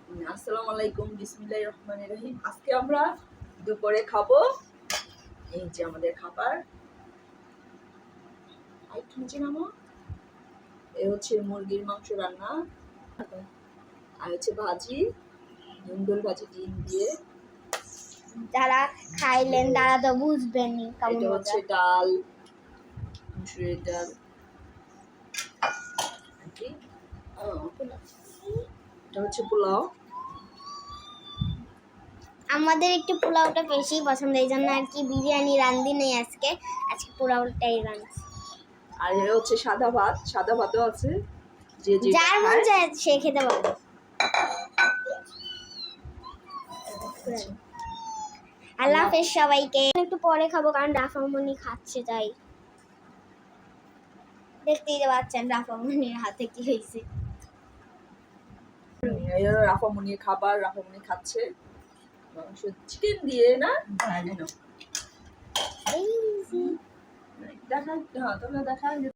আসসালামু আলাইকুম, বিসমিল্লাহির রহমানির রহিম। আজকে আমরা দুপুরে খাবো এই যে আমাদের খাবার। একটু নিচে নামো। এ হচ্ছে মুরগির মাংস রান্না, আর হচ্ছে ভাজি, ধুন্দুল ভাজি ডিম দিয়ে। যারা খাইলেন তারা তো বুঝবেনই কেমন এটা মজা। হচ্ছে ডাল, মুসুরির ডাল। এটা হচ্ছে পোলাও। আমাদের একটু পোলাওটা বেশি পছন্দ, এই জন্য আর কি বিরিয়ানি রান্ধি নেই আজকে পোলাওটাই রাঁধছি। আর এটা হচ্ছে সাদা ভাত, সাদা ভাতও আছে, যে যার মন চায় সে খেতে পারবে। আল্লাহ হাফেজ সবাইকে। একটু পরে খাবো কারণ রাফামণি খাচ্ছে, তাই দেখতেই পাচ্ছেন রাফামণির হাতে কি হয়েছে। রাফামনির খাবার, রাফামনি খাচ্ছে মাংস চিকেন দিয়ে না। দেখা, হ্যাঁ তোমরা দেখা